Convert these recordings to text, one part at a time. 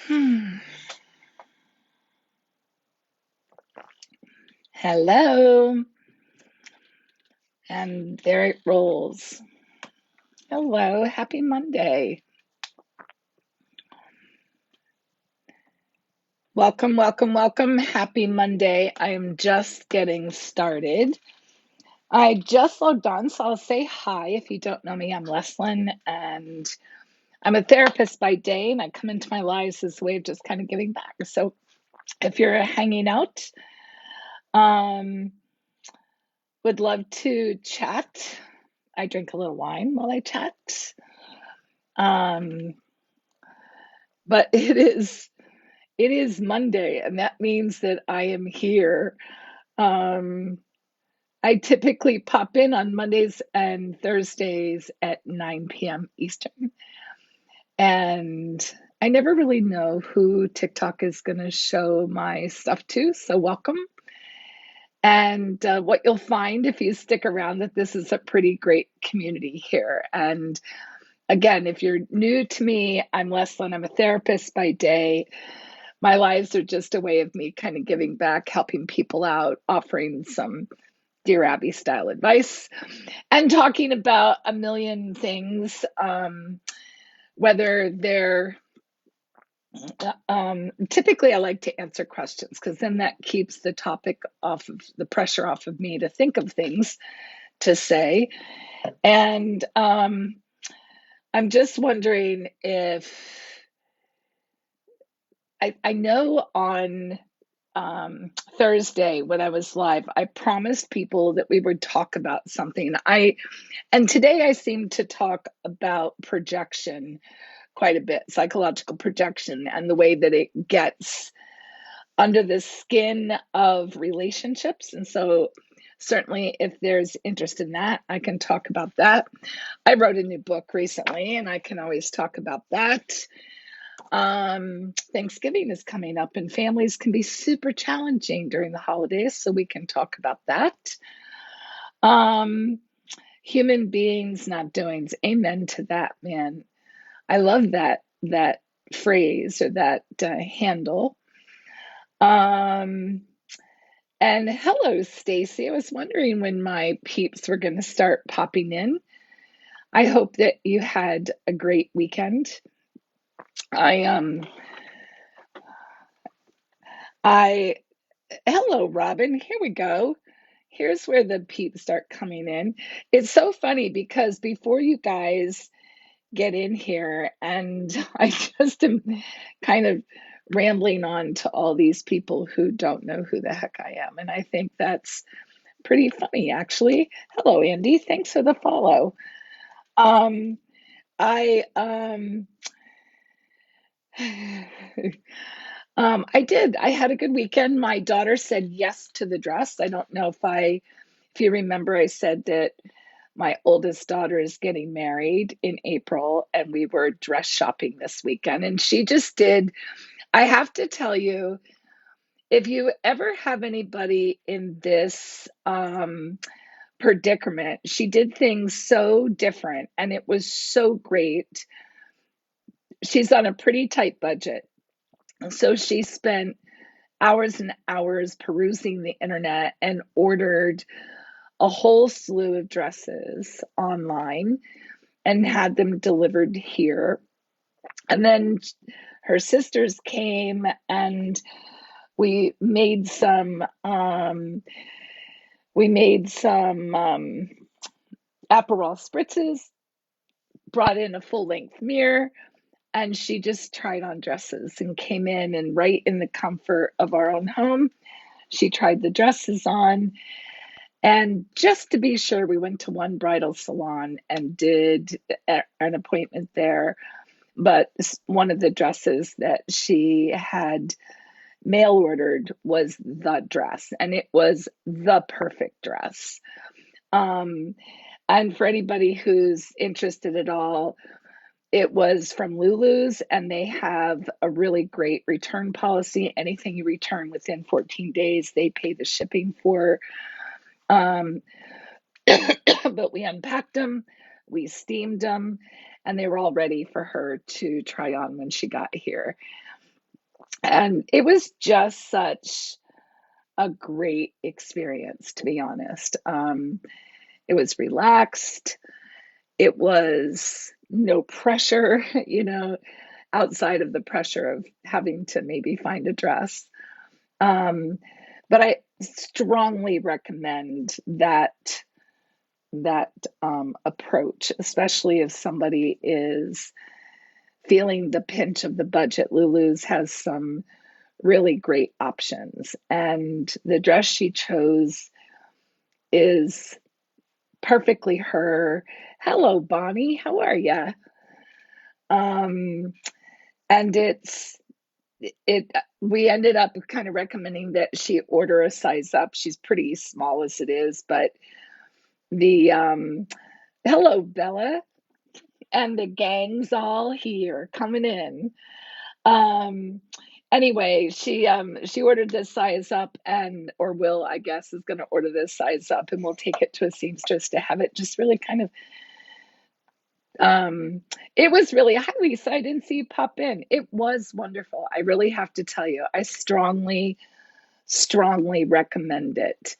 Hmm. Hello, and there it rolls. Hello, happy Monday. Welcome, welcome, welcome. Happy Monday. I am just getting started. I just logged on, so I'll say hi. If you don't know me, I'm Leslyn, and I'm a therapist by day, and I come into my lives as a way of just kind of giving back. So if you're hanging out, um, would love to chat. I drink a little wine while I chat. Um, but it is Monday, and that means that I am here. Um, I typically pop in on Mondays and Thursdays at 9 p.m. Eastern. And I never really know who TikTok is going to show my stuff to. So, welcome. And what you'll find if you stick around, that this is a pretty great community here. And again, if you're new to me, I'm Leslyn. I'm a therapist by day. My lives are just a way of me kind of giving back, helping people out, offering some Dear Abby style advice, and talking about a million things, whether they're typically I like to answer questions because then that keeps the topic off of the pressure off of me to think of things to say. And I'm just wondering if I know on Thursday when I was live, I promised people that we would talk about something. And today I seem to talk about projection quite a bit, psychological projection, and the way that it gets under the skin of relationships. And so, certainly, if there's interest in that, I can talk about that. I wrote a new book recently, and I can always talk about that. Thanksgiving is coming up, and families can be super challenging during the holidays, so we can talk about that. Um, Human beings, not doings. Amen to that, man. I love that phrase or that handle. Um, and hello, Stacy. I was wondering when my peeps were going to start popping in. I hope that you had a great weekend. I I Hello, Robin. Here we go. Here's where the peeps start coming in. It's so funny because before you guys get in here, and I just am kind of rambling on to all these people who don't know who the heck I am. And I think that's pretty funny, actually. Hello, Andy. Thanks for the follow. Um, I I did. I had a good weekend. My daughter said yes to the dress. I don't know if you remember, I said that my oldest daughter is getting married in April, and we were dress shopping this weekend, and she just did. I have to tell you, if you ever have anybody in this predicament, she did things so different, and it was so great. She's on a pretty tight budget, so she spent hours and hours perusing the internet and ordered a whole slew of dresses online and had them delivered here. And then her sisters came, and we made some Aperol spritzes, brought in a full length mirror, and she just tried on dresses and came in, and right in the comfort of our own home, she tried the dresses on. And just to be sure, we went to one bridal salon and did an appointment there. But one of the dresses that she had mail ordered was the dress, and it was the perfect dress. Um, and for anybody who's interested at all, it was from Lulu's, and they have a really great return policy. Anything you return within 14 days, they pay the shipping for. Um, but we unpacked them, we steamed them, and they were all ready for her to try on when she got here. And it was just such a great experience, to be honest. It was relaxed. It was no pressure, outside of the pressure of having to maybe find a dress. Um, but I strongly recommend that approach, especially if somebody is feeling the pinch of the budget. Lulu's has some really great options, and the dress she chose is perfectly her. Hello, Bonnie. How are you? Um, and it we ended up kind of recommending that she order a size up. She's pretty small as it is, but the hello, Bella, and the gang's all here coming in. Um, anyway, she ordered this size up, and or will, I guess, is going to order this size up, and we'll take it to a seamstress to have it just really kind of. Um, it was really hi, Lisa. I didn't see you pop in. It was wonderful. I really have to tell you, I strongly recommend it.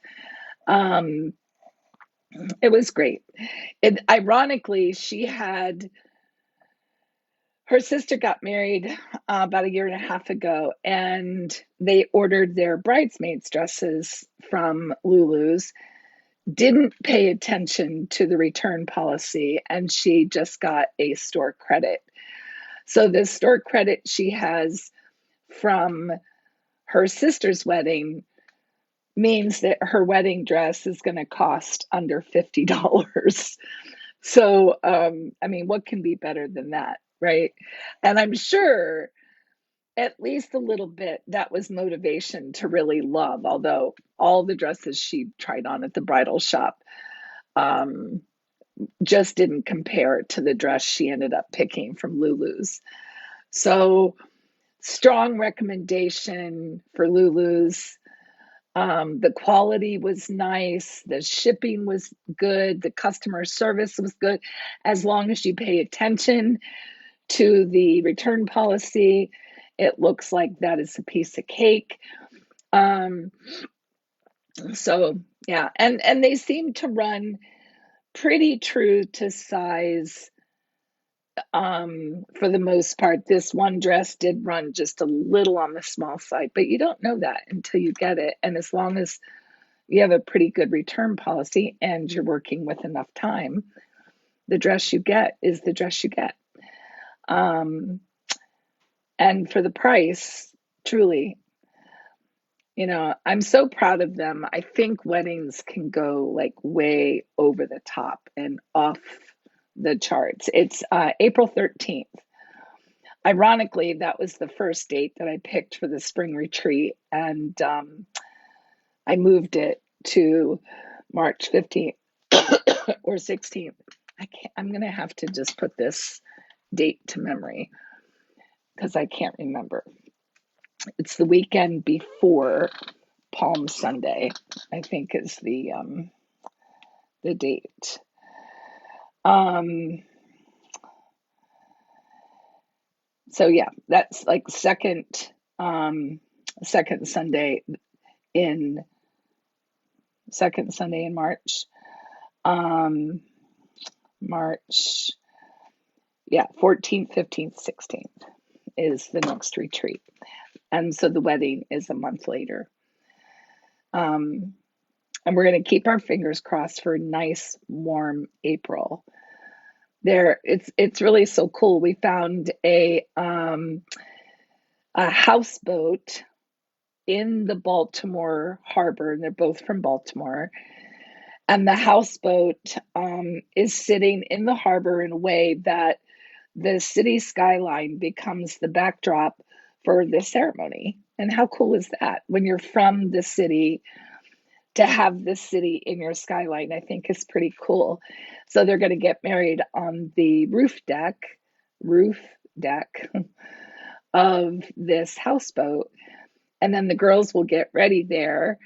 Um, it was great. It ironically, she had her sister got married about a year and a half ago, and they ordered their bridesmaids dresses from Lulu's, didn't pay attention to the return policy, and she just got a store credit. So the store credit she has from her sister's wedding means that her wedding dress is going to cost under $50. So, I mean, what can be better than that, right? And I'm sure at least a little bit that was motivation to really love, although all the dresses she tried on at the bridal shop um, just didn't compare to the dress she ended up picking from Lulu's. So, strong recommendation for Lulu's. The quality was nice, the shipping was good, the customer service was good. As long as you pay attention to the return policy, it looks like that is a piece of cake. Um, so yeah, and they seem to run pretty true to size. For the most part, this one dress did run just a little on the small side, but you don't know that until you get it. And as long as you have a pretty good return policy and you're working with enough time, the dress you get is the dress you get. Um, and for the price, truly, I'm so proud of them. I think weddings can go like way over the top and off the charts. It's April 13th. Ironically, that was the first date that I picked for the spring retreat, and I moved it to March 15th or 16th. I'm going to have to just put this date to memory because I can't remember. It's the weekend before Palm Sunday, I think is the date. Um, so yeah, that's like second Sunday in March. Um, March, yeah, 14th, 15th, 16th is the next retreat. And so the wedding is a month later. And we're going to keep our fingers crossed for a nice, warm April. It's really so cool. We found a houseboat in the Baltimore harbor, and they're both from Baltimore. And the houseboat is sitting in the harbor in a way that the city skyline becomes the backdrop for the ceremony. And how cool is that when you're from the city to have the city in your skyline? I think is pretty cool. So they're going to get married on the roof deck of this houseboat. And then the girls will get ready there.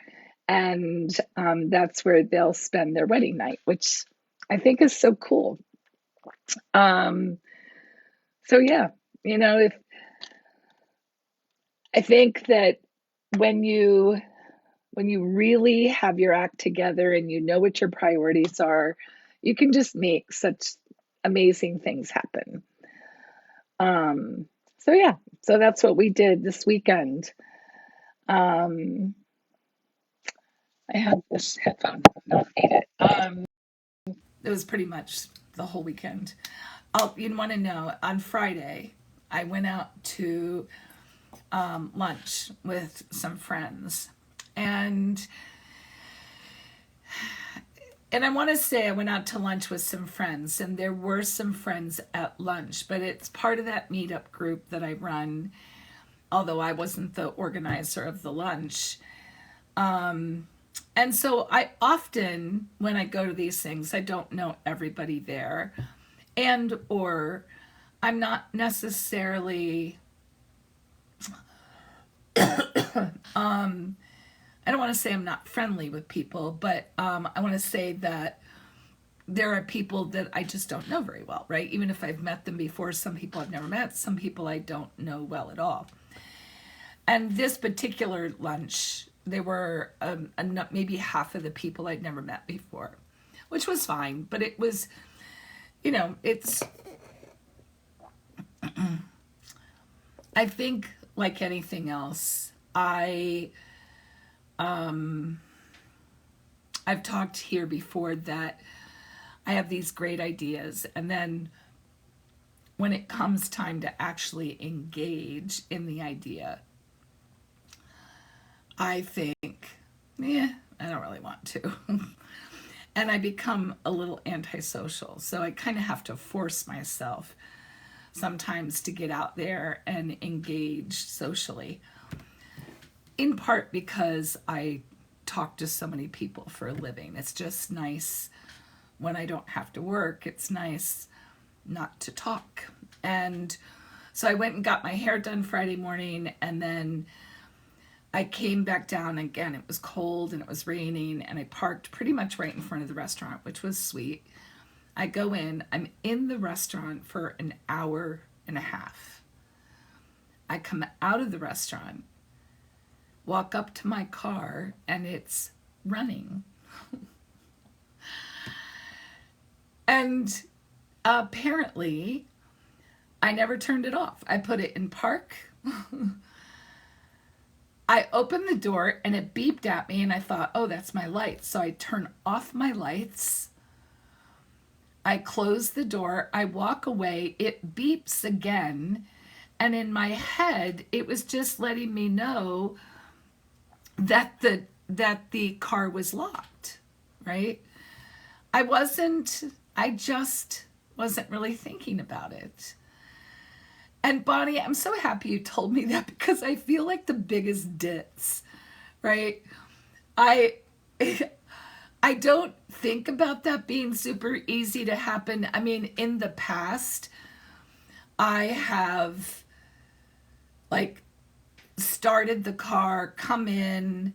And that's where they'll spend their wedding night, which I think is so cool. Um, so yeah, if I think that when you when you really have your act together and you know what your priorities are, you can just make such amazing things happen. Um, so yeah, so that's what we did this weekend. Um, I have this headphone. Don't need it. It was pretty much the whole weekend. You want to know, on Friday, I went out to lunch with some friends, and I want to say I went out to lunch with some friends, and there were some friends at lunch, but it's part of that meetup group that I run, although I wasn't the organizer of the lunch. And so I often, when I go to these things, I don't know everybody there, and or I'm not necessarily, I don't want to say I'm not friendly with people, but I want to say that there are people that I just don't know very well, right? Even if I've met them before, some people I've never met, some people I don't know well at all. And this particular lunch, there were maybe half of the people I'd never met before, which was fine. But it was, it's, I think like anything else, I've talked here before that I have these great ideas, and then when it comes time to actually engage in the idea, I think, yeah, I don't really want to. And I become a little antisocial. So I kind of have to force myself sometimes to get out there and engage socially. In part because I talk to so many people for a living. It's just nice when I don't have to work. It's nice not to talk. And so I went and got my hair done Friday morning, and then I came back down again. It was cold and it was raining, and I parked pretty much right in front of the restaurant, which was sweet. I go in, I'm in the restaurant for an hour and a half. I come out of the restaurant, walk up to my car, and it's running. And apparently, I never turned it off. I put it in park. I opened the door and it beeped at me, and I thought, oh, that's my lights. So I turn off my lights. I close the door. I walk away. It beeps again. And in my head, it was just letting me know that the car was locked, right? I just wasn't really thinking about it. And Bonnie, I'm so happy you told me that, because I feel like the biggest ditz, right? I I don't think about that being super easy to happen. I mean, in the past, I have like started the car, come in,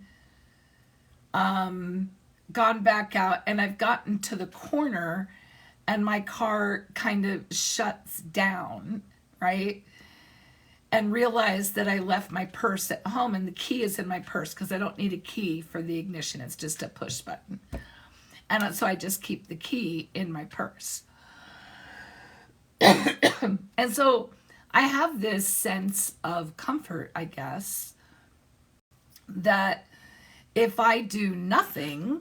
gone back out, and I've gotten to the corner and my car kind of shuts down, right? And realized that I left my purse at home, and the key is in my purse because I don't need a key for the ignition. It's just a push button. And so I just keep the key in my purse. And so I have this sense of comfort, I guess, that if I do nothing,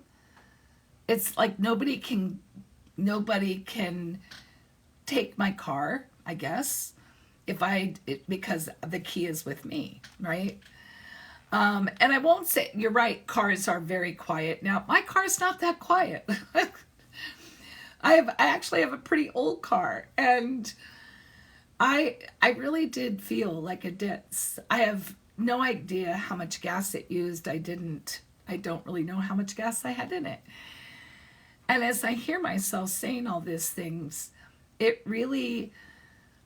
it's like nobody can take my car, I guess, because the key is with me, right? And I won't say, you're right, cars are very quiet. Now, my car's not that quiet. I actually have a pretty old car, and I really did feel like a ditz. I have no idea how much gas it used. I don't really know how much gas I had in it. And as I hear myself saying all these things, it really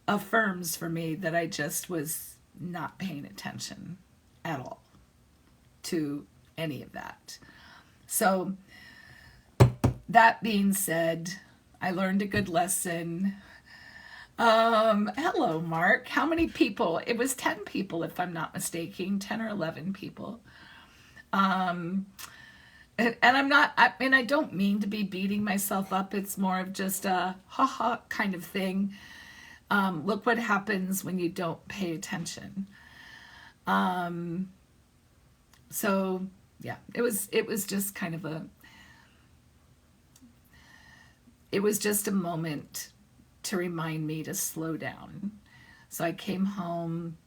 affirms for me that I just was not paying attention at all to any of that. So that being said, I learned a good lesson. Hello, Mark. How many people? It was 10 people, if I'm not mistaken, 10 or 11 people. Um, and I'm not, I mean, I don't mean to be beating myself up. It's more of just a haha kind of thing. Look what happens when you don't pay attention. Um, so yeah, it was just kind of it was just a moment to remind me to slow down. So I came home.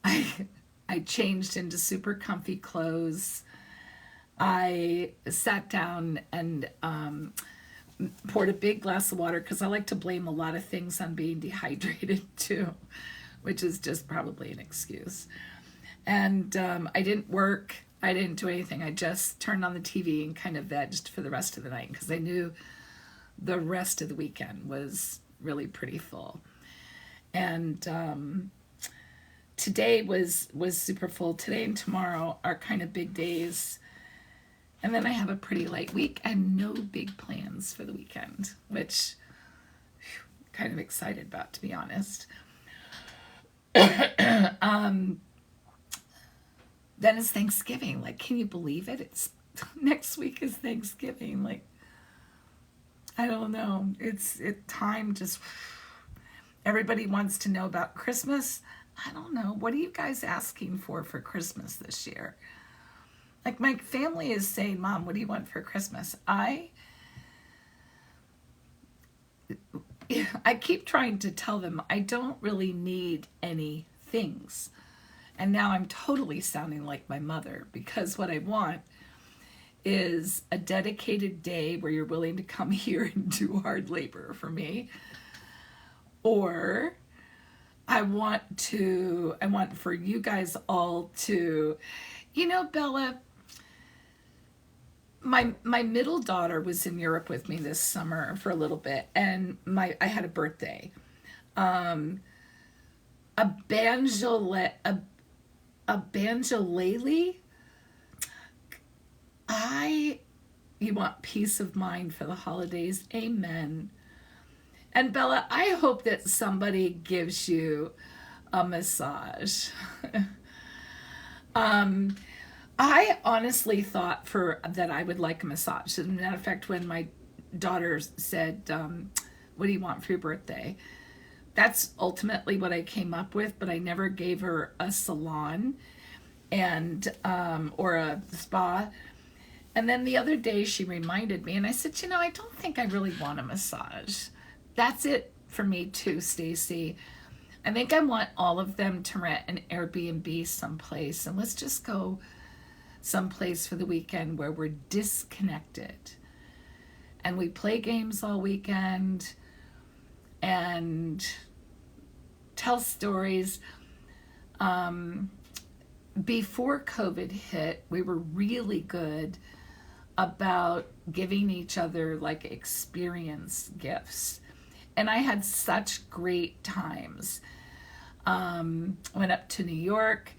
I I changed into super comfy clothes. I sat down and poured a big glass of water because I like to blame a lot of things on being dehydrated too, which is just probably an excuse. And I didn't work. I didn't do anything. I just turned on the TV and kind of vegged for the rest of the night because I knew the rest of the weekend was really pretty full. And today was super full. Today and tomorrow are kind of big days. And then I have a pretty light week and no big plans for the weekend, which I'm kind of excited about, to be honest. um, then it's Thanksgiving. Like, can you believe it? It's next week is Thanksgiving. Like, I don't know. Time just everybody wants to know about Christmas. I don't know. What are you guys asking for Christmas this year? Like my family is saying, "Mom, what do you want for Christmas?" I keep trying to tell them I don't really need any things. And now I'm totally sounding like my mother because what I want is a dedicated day where you're willing to come here and do hard labor for me. Or I want for you guys all to, Bella, my middle daughter was in Europe with me this summer for a little bit, and I had a birthday. Um, a banjolele. I You want peace of mind for the holidays. Amen. And Bella, I hope that somebody gives you a massage. um, I honestly thought for that I would like a massage. As a matter of fact, when my daughter said, "What do you want for your birthday?" That's ultimately what I came up with. But I never gave her a salon and or a spa. And then the other day she reminded me, and I said, I don't think I really want a massage. That's it for me too, Stacy. I think I want all of them to rent an Airbnb someplace, and let's just go someplace for the weekend where we're disconnected and we play games all weekend and tell stories. Um, Before COVID hit, we were really good about giving each other like experience gifts. And I had such great times. Went up to New York,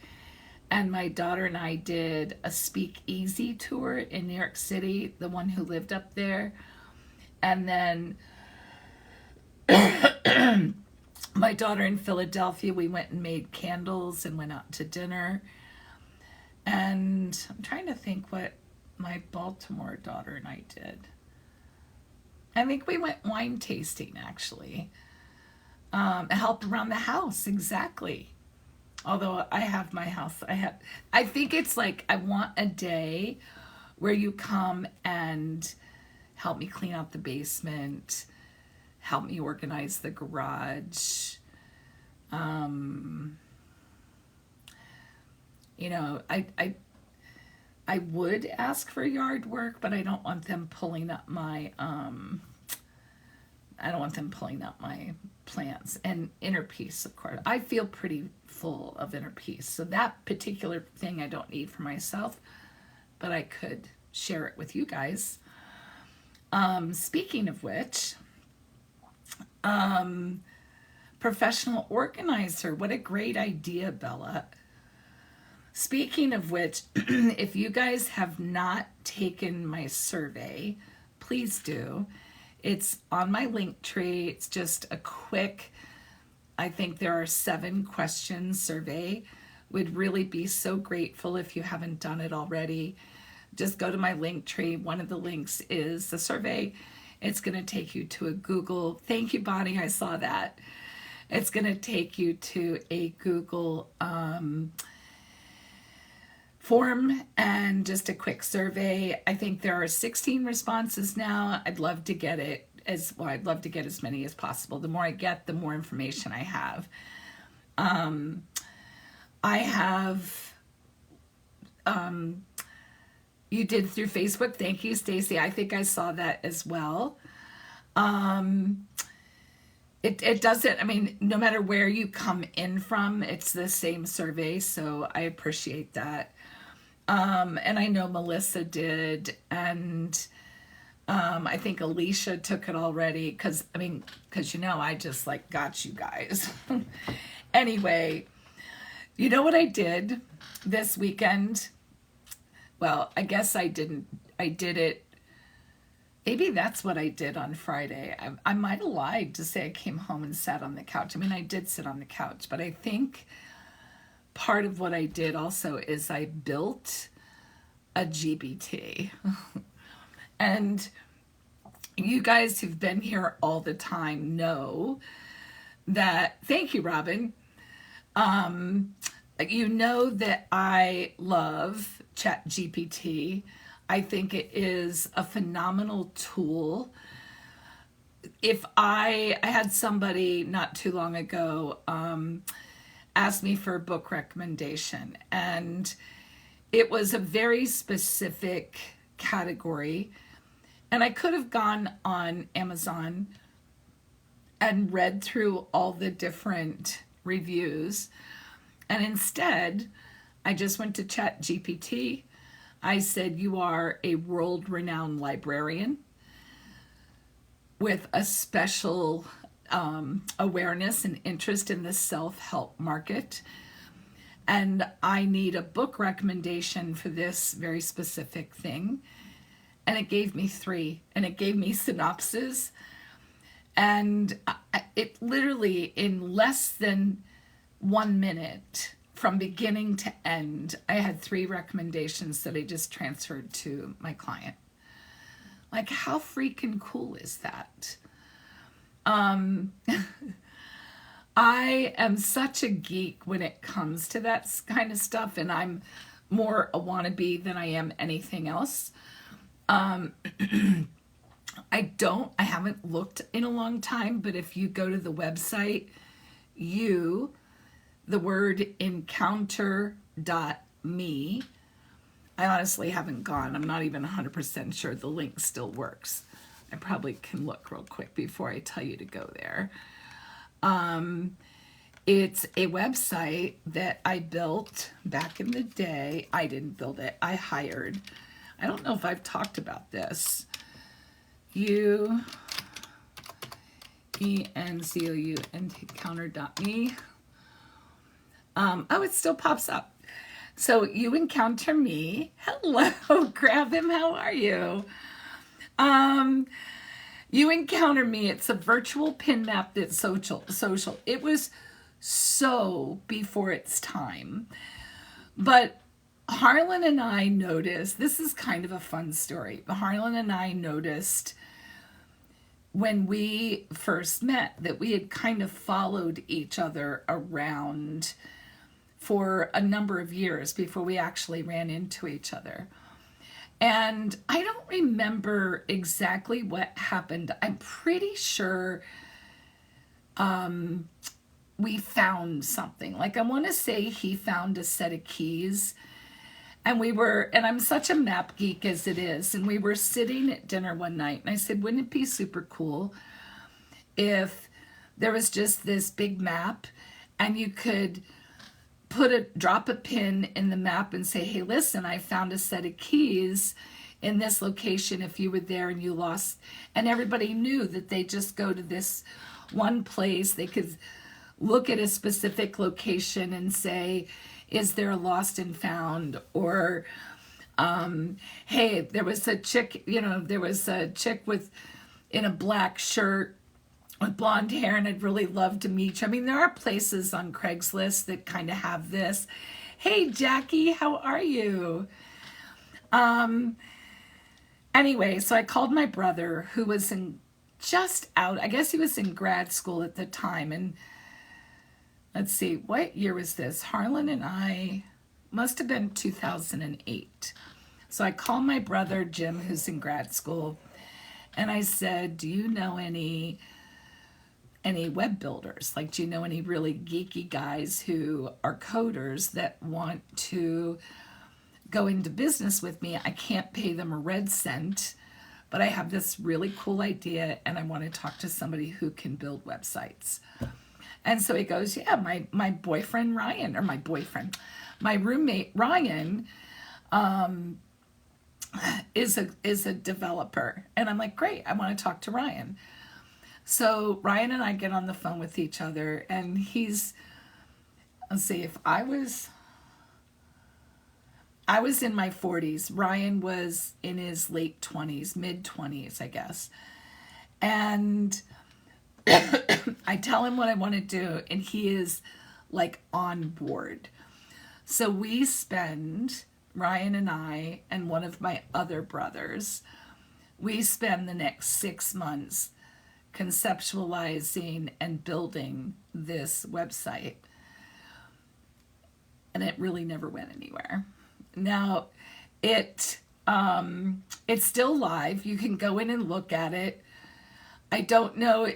and my daughter and I did a speakeasy tour in New York City, the one who lived up there. And then my daughter in Philadelphia, we went and made candles and went out to dinner. And I'm trying to think what my Baltimore daughter and I did. I think we went wine tasting actually. Helped around the house, exactly. Although I have my house, I think it's like I want a day where you come and help me clean out the basement, help me organize the garage. Um, I would ask for yard work, but I don't want them pulling up my I don't want them pulling up my plants. And inner peace, of course. I feel pretty full of inner peace. So that particular thing I don't need for myself, but I could share it with you guys. Speaking of which, um, professional organizer. What a great idea, Bella. Speaking of which, if you guys have not taken my survey, please do. It's on my link tree. It's just a quick, I think there are 7 questions survey. Would really be so grateful if you haven't done it already. Just go to my link tree. One of the links is the survey. It's going to take you to a Google. Thank you, Bonnie. I saw that. It's going to take you to a Google form and just a quick survey. I think there are 16 responses now. I'd love to get it as well. I'd love to get as many as possible. The more I get, the more information I have. I have, you did through Facebook. Thank you, Stacy. I think I saw that as well. It doesn't, I mean, no matter where you come in from, it's the same survey. So I appreciate that. And I know Melissa did, and I think Alicia took it already because I just like got you guys. Anyway, you know what I did this weekend? Well, I guess I didn't. I did it. Maybe that's what I did on Friday. I might have lied to say I came home and sat on the couch. I mean, I did sit on the couch, but I think part of what I did also is I built a GBT. And you guys who've been here all the time know that, thank you, Robin. You know that I love ChatGPT. I think it is a phenomenal tool. If I had somebody not too long ago ask me for a book recommendation, and it was a very specific category, and I could have gone on Amazon and read through all the different reviews, and instead I just went to ChatGPT. I said, you are a world-renowned librarian with a special awareness and interest in the self-help market, and I need a book recommendation for this very specific thing. And it gave me 3, and it gave me synopses, and it literally, in less than 1 minute, from beginning to end, I had 3 recommendations that I just transferred to my client. Like, how freaking cool is that? I am such a geek when it comes to that kind of stuff, and I'm more a wannabe than I am anything else. I haven't looked in a long time, but if you go to the website, the word encounter.me, I honestly haven't gone. I'm not even 100% sure the link still works. I probably can look real quick before I tell you to go there. It's a website that I built back in the day. I didn't build it. I hired. I don't know if I've talked about this. encounter.me. Oh, it still pops up. So you encounter me. Hello, grab him. How are you? You encounter me. It's a virtual pin map that's social. It was so before its time. But Harlan and I noticed, this is kind of a fun story. Harlan and I noticed when we first met that we had kind of followed each other around for a number of years before we actually ran into each other. And I don't remember exactly what happened. I'm pretty sure we found something. Like, I want to say he found a set of keys. And I'm such a map geek as it is, and we were sitting at dinner one night, and I said, wouldn't it be super cool if there was just this big map and you could drop a pin in the map and say, hey, listen, I found a set of keys in this location if you were there and you lost, and everybody knew that they just go to this one place. They could look at a specific location and say, is there a lost and found? Or, hey, there was a chick with in a black shirt with blonde hair, and I'd really love to meet you. I mean, there are places on Craigslist that kind of have this. Hey, Jackie, how are you? Anyway, so I called my brother, who was in just out, I guess he was in grad school at the time. And let's see, what year was this? Harlan and I must have been 2008. So I called my brother, Jim, who's in grad school, and I said, do you know any web builders? Like, do you know any really geeky guys who are coders that want to go into business with me? I can't pay them a red cent, but I have this really cool idea and I want to talk to somebody who can build websites. And so he goes, yeah, my boyfriend Ryan, or my roommate Ryan, is a developer. And I'm like, great, I want to talk to Ryan. So Ryan and I get on the phone with each other, and let's see, if I was in my 40s, Ryan was in his late 20s, mid 20s, I guess. And I tell him what I want to do, and he is like on board. So Ryan and I and one of my other brothers, we spend the next 6 months conceptualizing and building this website. And it really never went anywhere. Now, it's still live. You can go in and look at it. I don't know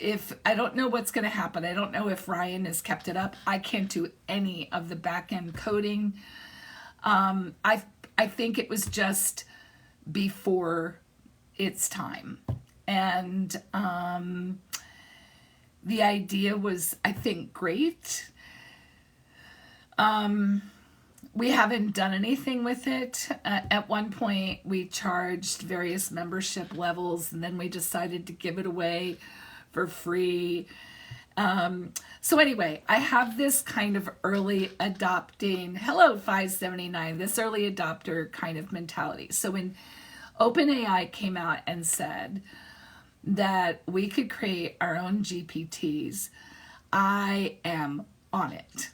what's going to happen. I don't know if Ryan has kept it up. I can't do any of the back end coding. I think it was just before its time. And the idea was, I think, great. We haven't done anything with it. At one point, we charged various membership levels, and then we decided to give it away for free. So anyway, I have this kind of early adopting, hello 579, this early adopter kind of mentality. So when OpenAI came out and said that we could create our own GPTs, I am on it.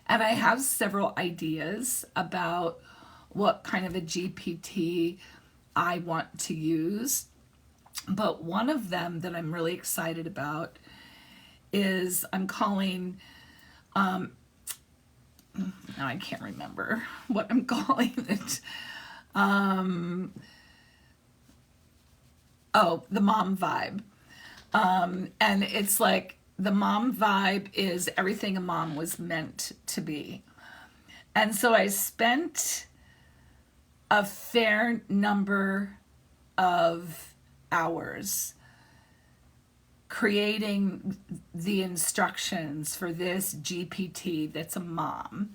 And I have several ideas about what kind of a GPT I want to use. But one of them that I'm really excited about is I'm calling, now I can't remember what I'm calling it. The mom vibe. And it's like, the mom vibe is everything a mom was meant to be. And so I spent a fair number of hours creating the instructions for this GPT that's a mom.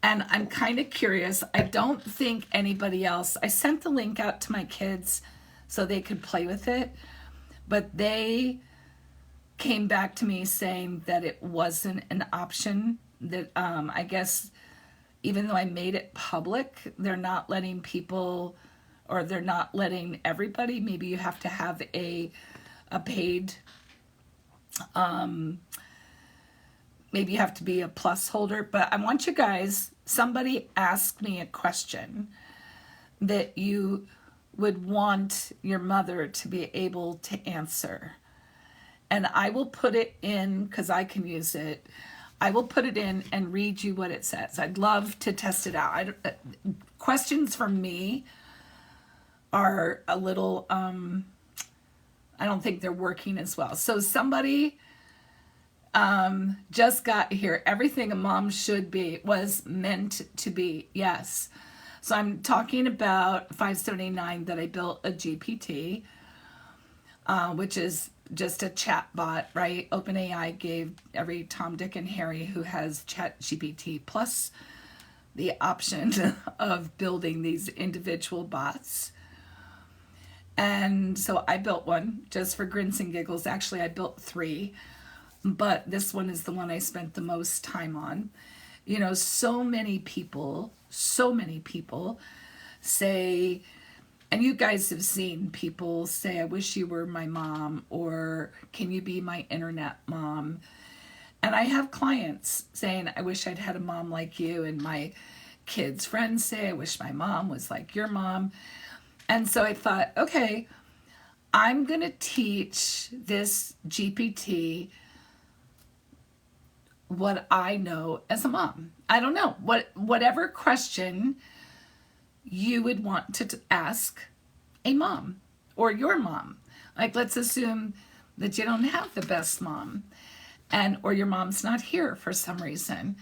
And I'm kind of curious. I don't think anybody else, I sent the link out to my kids so they could play with it, but they came back to me saying that it wasn't an option, that I guess even though I made it public, they're not letting people, or they're not letting everybody. Maybe you have to have a paid, maybe you have to be a plus holder. But I want you guys, somebody asked me a question that you would want your mother to be able to answer. And I will put it in, because I can use it. I will put it in and read you what it says. I'd love to test it out. Questions from me are a little, I don't think they're working as well. So somebody just got here. Everything a mom should be was meant to be. Yes. So I'm talking about 579, that I built a GPT, which is just a chat bot, right? OpenAI gave every Tom, Dick, and Harry who has ChatGPT plus the option of building these individual bots. And so I built one just for grins and giggles. Actually, I built 3, but this one is the one I spent the most time on. You know, so many people say, And you guys have seen people say, I wish you were my mom, or can you be my internet mom? And I have clients saying, I wish I'd had a mom like you. And my kids' friends say, I wish my mom was like your mom. And so I thought, okay, I'm going to teach this GPT what I know as a mom. I don't know. Whatever question you would want to ask a mom or your mom. Like, let's assume that you don't have the best mom, and or your mom's not here for some reason.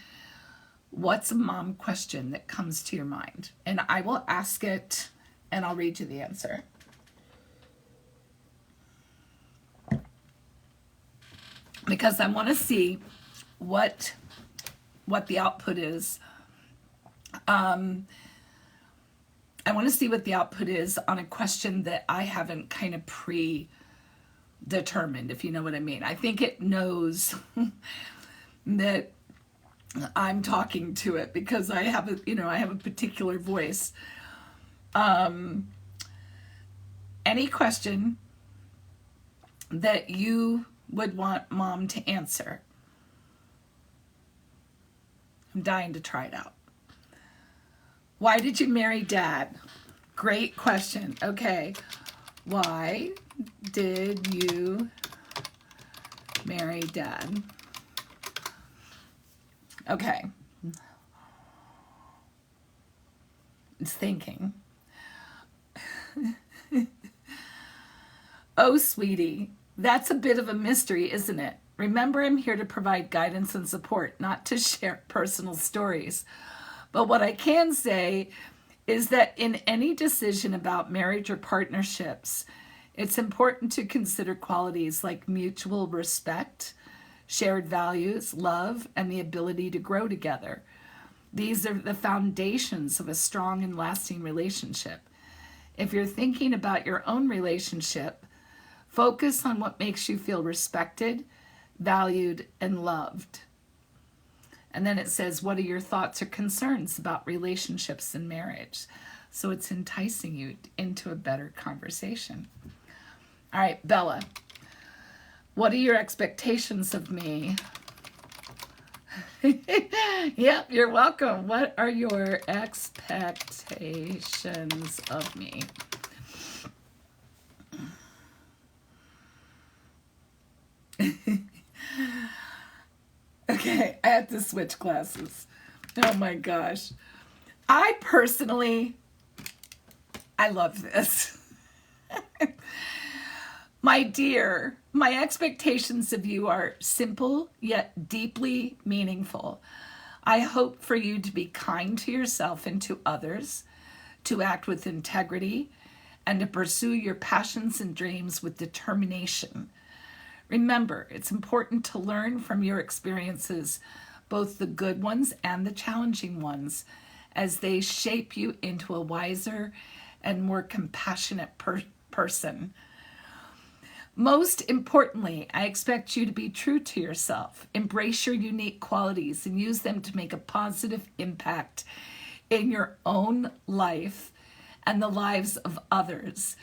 What's a mom question that comes to your mind? And I will ask it and I'll read you the answer. Because I want to see what the output is. I want to see what the output is on a question that I haven't kind of predetermined, if you know what I mean. I think it knows that I'm talking to it because I have a particular voice. Any question that you would want mom to answer. I'm dying to try it out. Why did you marry dad? Great question. Okay. Why did you marry dad? Okay. It's thinking. Oh, sweetie, that's a bit of a mystery, isn't it? Remember, I'm here to provide guidance and support, not to share personal stories. But what I can say is that in any decision about marriage or partnerships, it's important to consider qualities like mutual respect, shared values, love, and the ability to grow together. These are the foundations of a strong and lasting relationship. If you're thinking about your own relationship, focus on what makes you feel respected, valued, and loved. And then it says, what are your thoughts or concerns about relationships and marriage? So it's enticing you into a better conversation. All right, Bella, what are your expectations of me? Yep, you're welcome. What are your expectations of me? Okay, I had to switch glasses. Oh my gosh. I love this. My dear, my expectations of you are simple yet deeply meaningful. I hope for you to be kind to yourself and to others, to act with integrity, and to pursue your passions and dreams with determination. Remember, it's important to learn from your experiences, both the good ones and the challenging ones, as they shape you into a wiser and more compassionate person. Most importantly, I expect you to be true to yourself, embrace your unique qualities, and use them to make a positive impact in your own life and the lives of others.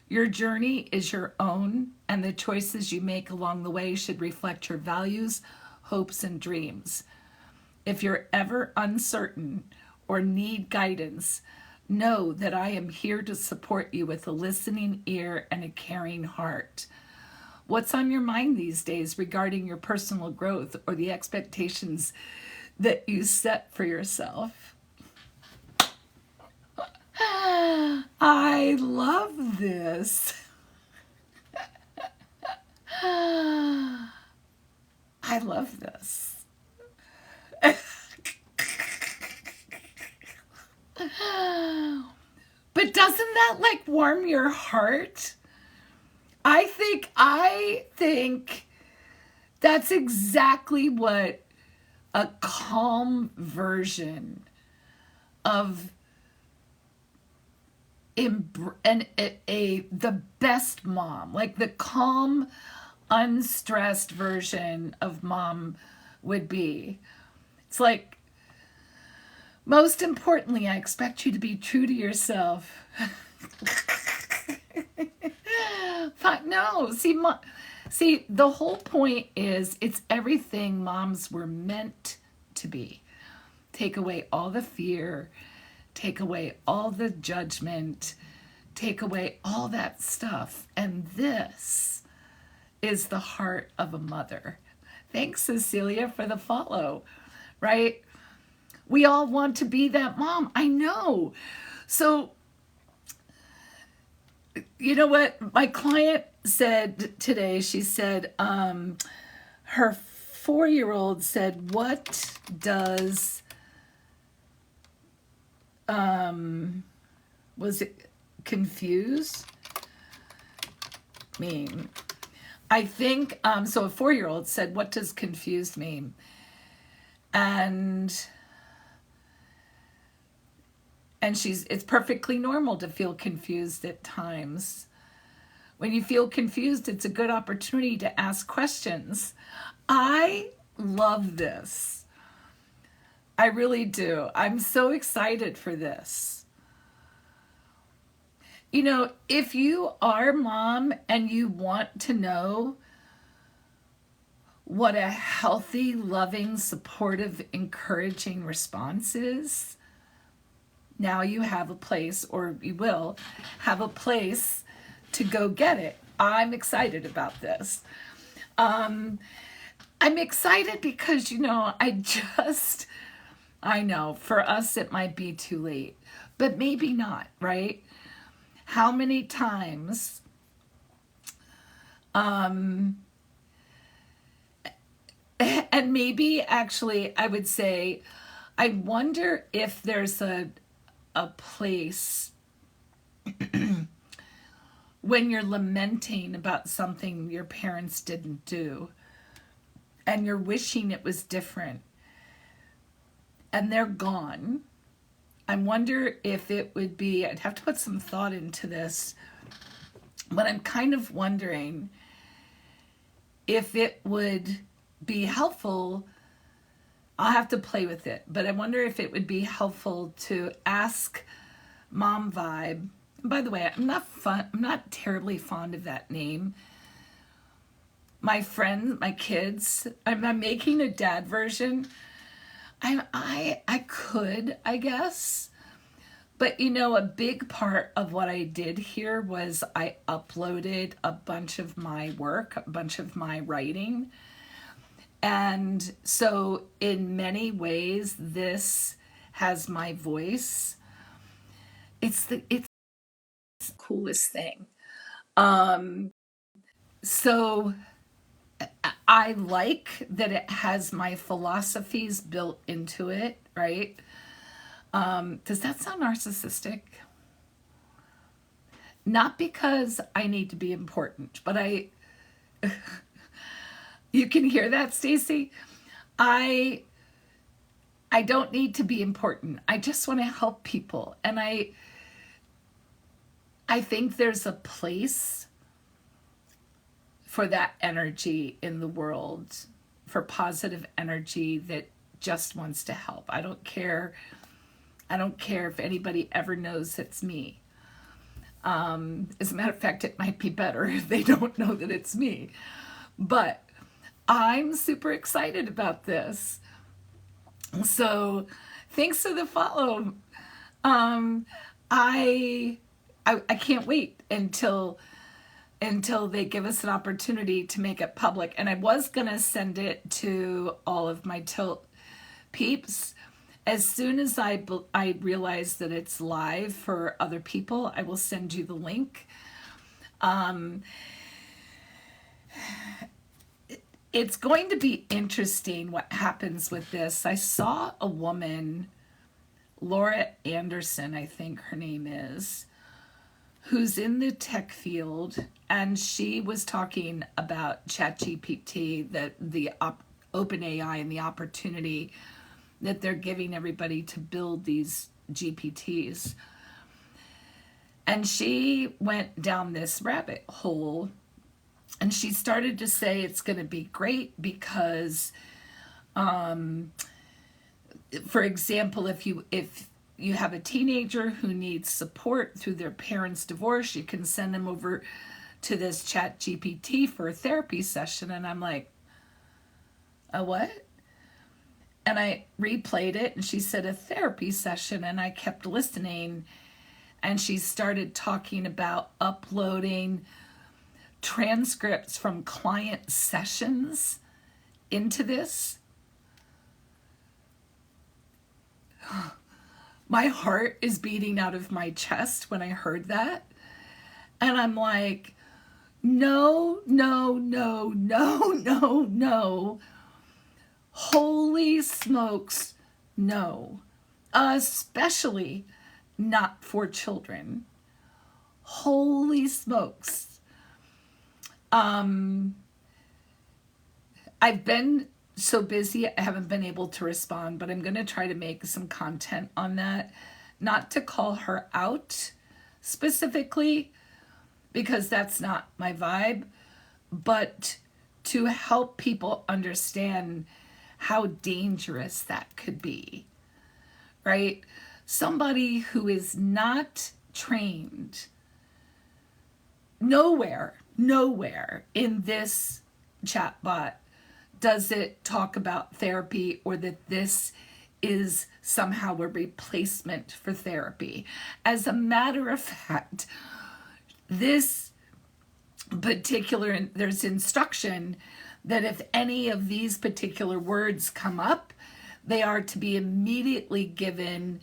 Your journey is your own, and the choices you make along the way should reflect your values, hopes, and dreams. If you're ever uncertain or need guidance, know that I am here to support you with a listening ear and a caring heart. What's on your mind these days regarding your personal growth or the expectations that you set for yourself? I love this. I love this. But doesn't that like warm your heart? I think that's exactly what a calm version of the best mom, like the calm, unstressed version of mom would be. It's like, most importantly, I expect you to be true to yourself. But no, see, the whole point is it's everything moms were meant to be. Take away all the fear, take away all the judgment, take away all that stuff. And this is the heart of a mother. Thanks, Cecilia, for the follow, right? We all want to be that mom. I know. So, you know what? My client said today, she said, her 4-year-old said, what does, was it confuse mean? I think, so a 4-year-old said, what does confused mean? And it's perfectly normal to feel confused at times. When you feel confused, it's a good opportunity to ask questions. I love this. I really do. I'm so excited for this. You know, if you are a mom and you want to know what a healthy, loving, supportive, encouraging response is, now you have a place, or you will have a place to go get it. I'm excited about this. I'm excited because, you know, I know for us it might be too late, but maybe not, right? How many times, and maybe actually I would say, I wonder if there's a place when you're lamenting about something your parents didn't do and you're wishing it was different and they're gone. I wonder if it would be, I'd have to put some thought into this, but I'm kind of wondering if it would be helpful. I'll have to play with it, but I wonder if it would be helpful to ask Mom Vibe. And by the way, I'm not terribly fond of that name. My friends, my kids, I'm making a dad version. I could, I guess. But you know, a big part of what I did here was I uploaded a bunch of my work, a bunch of my writing. And so in many ways, this has my voice. It's the coolest thing. So I like that it has my philosophies built into it, right? Does that sound narcissistic? Not because I need to be important, but you can hear that, Stacy? I don't need to be important. I just want to help people. And I think there's a place for that energy in the world, for positive energy that just wants to help. I don't care if anybody ever knows it's me. As a matter of fact, it might be better if they don't know that it's me. But I'm super excited about this. So thanks for the follow. I can't wait until they give us an opportunity to make it public. And I was going to send it to all of my Tilt peeps. As soon as I realize that it's live for other people, I will send you the link. It's going to be interesting what happens with this. I saw a woman, Laura Anderson, I think her name is, who's in the tech field, and she was talking about ChatGPT, the OpenAI and the opportunity that they're giving everybody to build these GPTs. And she went down this rabbit hole, and she started to say it's going to be great because, for example, if you have a teenager who needs support through their parents' divorce, you can send them over to this chat GPT for a therapy session. And I'm like, a what? And I replayed it, and she said a therapy session, and I kept listening, and she started talking about uploading transcripts from client sessions into this. My heart is beating out of my chest when I heard that. And I'm like, no, no, no, no, no, no. Holy smokes, no. Especially not for children. Holy smokes. I've been so busy, I haven't been able to respond, but I'm going to try to make some content on that. Not to call her out specifically, because that's not my vibe, but to help people understand how dangerous that could be, right? Somebody who is not trained, nowhere in this chatbot does it talk about therapy or that this is somehow a replacement for therapy. As a matter of fact, this particular, there's instruction that if any of these particular words come up, they are to be immediately given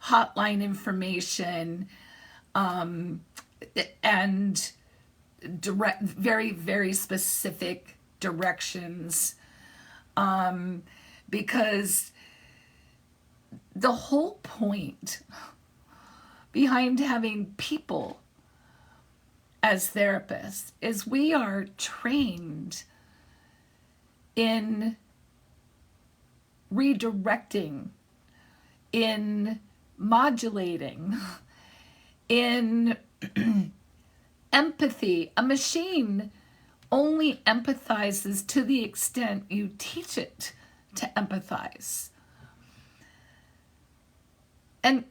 hotline information, and direct, very, very specific directions, because the whole point behind having people as therapists is we are trained in redirecting, in modulating, in empathy. A machine only empathizes to the extent you teach it to empathize. And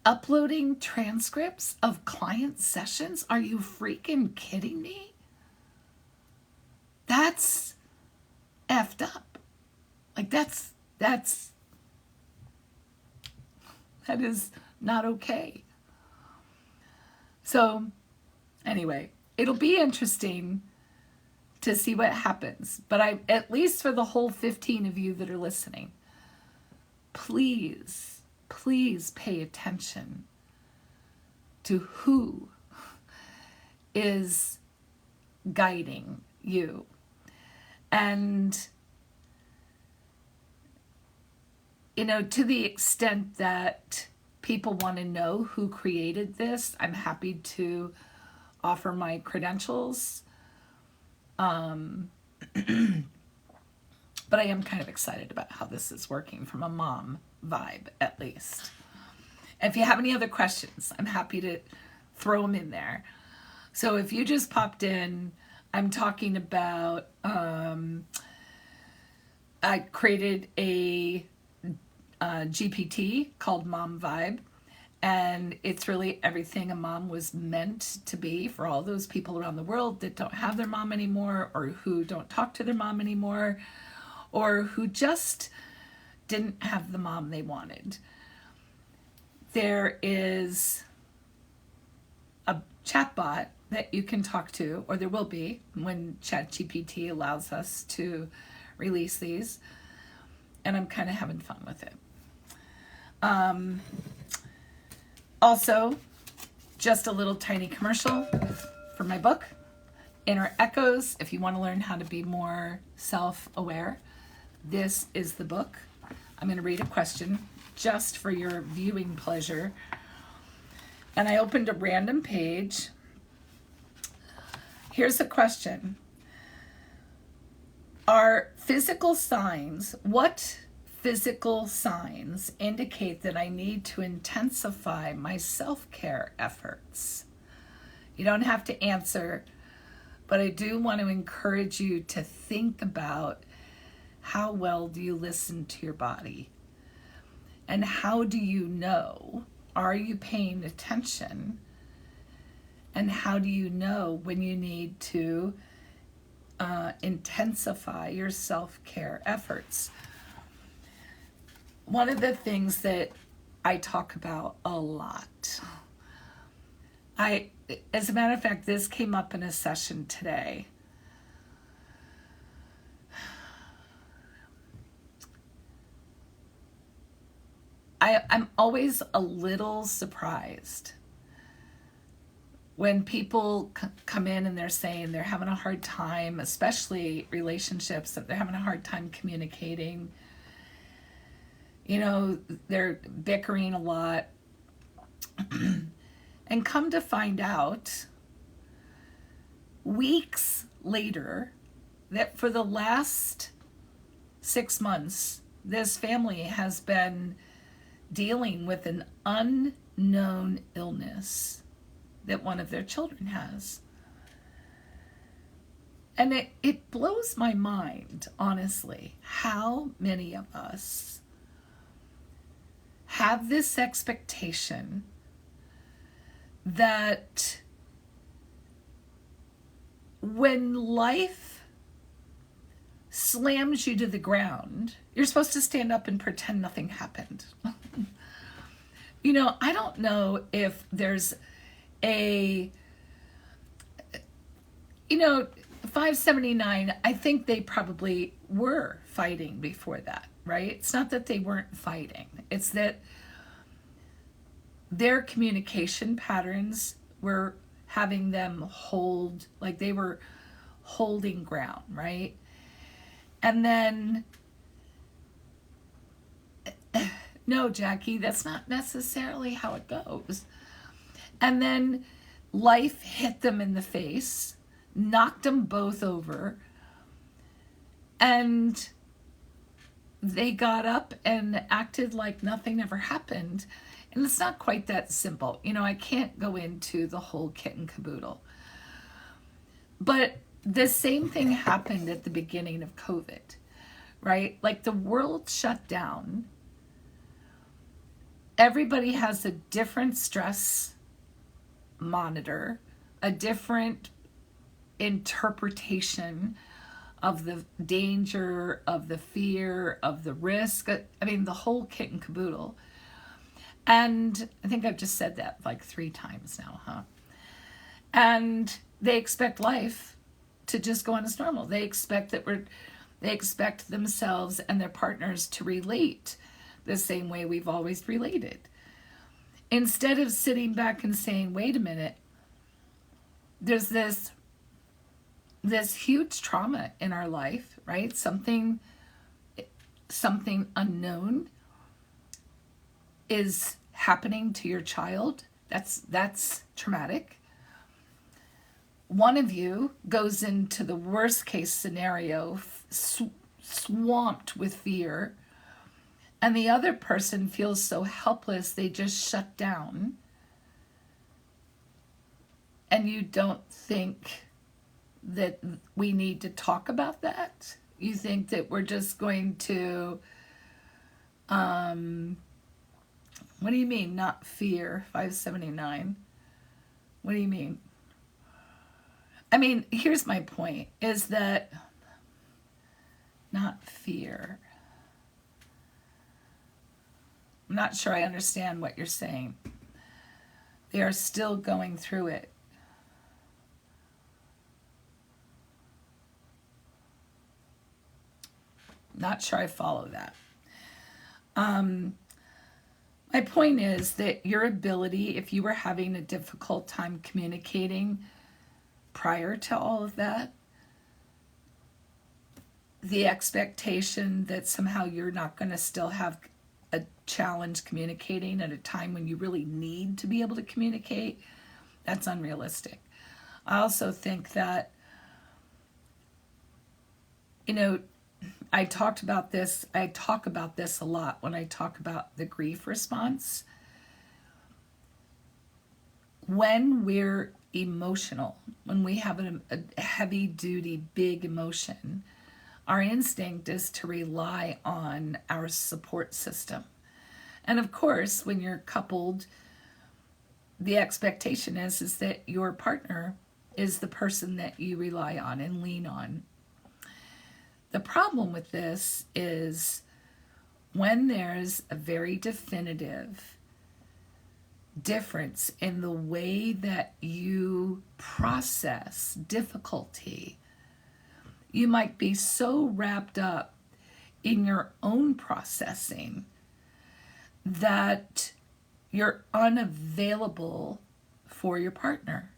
uploading transcripts of client sessions? Are you freaking kidding me? That's effed up. Like that is not okay. So anyway, it'll be interesting to see what happens. But at least for the whole 15 of you that are listening, please pay attention to who is guiding you. And, to the extent that people want to know who created this, I'm happy to offer my credentials. But I am kind of excited about how this is working from a mom vibe, at least. And if you have any other questions, I'm happy to throw them in there. So if you just popped in, I'm talking about, I created a GPT called Mom Vibe. And it's really everything a mom was meant to be for all those people around the world that don't have their mom anymore, or who don't talk to their mom anymore, or who just didn't have the mom they wanted. There is a chatbot that you can talk to, or there will be when ChatGPT allows us to release these, and I'm kind of having fun with it. Also, just a little tiny commercial for my book, Inner Echoes. If you want to learn how to be more self-aware, this is the book. I'm going to read a question just for your viewing pleasure. And I opened a random page. Here's a question. What physical signs indicate that I need to intensify my self-care efforts? You don't have to answer, but I do want to encourage you to think about how well do you listen to your body? And how do you know? Are you paying attention? And how do you know when you need to intensify your self-care efforts? One of the things that I talk about a lot, as a matter of fact, this came up in a session today. I'm always a little surprised when people come in and they're saying they're having a hard time, especially relationships, that they're having a hard time communicating. You know, they're bickering a lot. And come to find out, weeks later, that for the last 6 months, this family has been dealing with an unknown illness that one of their children has. And it blows my mind, honestly, how many of us have this expectation that when life slams you to the ground, you're supposed to stand up and pretend nothing happened. You know, I don't know if there's a, 579, I think they probably were fighting before that, right? It's not that they weren't fighting. It's that their communication patterns were having them hold, like they were holding ground, right? And then, no, Jackie, that's not necessarily how it goes. And then life hit them in the face, knocked them both over, and they got up and acted like nothing ever happened. And it's not quite that simple. You know, I can't go into the whole kit and caboodle. But the same thing happened at the beginning of COVID, right? Like the world shut down. Everybody has a different stress monitor, a different interpretation of the danger, of the fear, of the risk. I mean, the whole kit and caboodle. And I think I've just said that like 3 times now, huh? And they expect life to just go on as normal. They expect they expect themselves and their partners to relate the same way we've always related. Instead of sitting back and saying, wait a minute, there's this huge trauma in our life, right? Something unknown is happening to your child. That's traumatic. One of you goes into the worst case scenario, swamped with fear, and the other person feels so helpless they just shut down. And you don't think that we need to talk about that? You think that we're just going to, what do you mean, not fear, 579? What do you mean? I mean, here's my point, is that not fear. I'm not sure I understand what you're saying. They are still going through it. Not sure I follow that. My point is that your ability, if you were having a difficult time communicating prior to all of that, the expectation that somehow you're not going to still have a challenge communicating at a time when you really need to be able to communicate, that's unrealistic. I also think that, I talk about this a lot when I talk about the grief response. When we're emotional, when we have a heavy duty, big emotion, our instinct is to rely on our support system. And of course, when you're coupled, the expectation is that your partner is the person that you rely on and lean on. The problem with this is when there's a very definitive difference in the way that you process difficulty, you might be so wrapped up in your own processing that you're unavailable for your partner.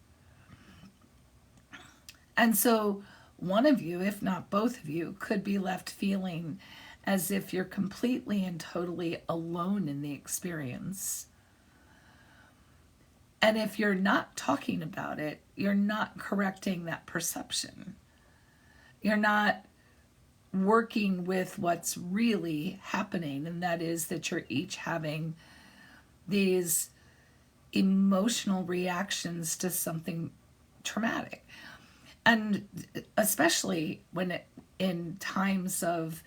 And so one of you, if not both of you, could be left feeling as if you're completely and totally alone in the experience. And if you're not talking about it, you're not correcting that perception. You're not working with what's really happening, and that is that you're each having these emotional reactions to something traumatic. And especially in times of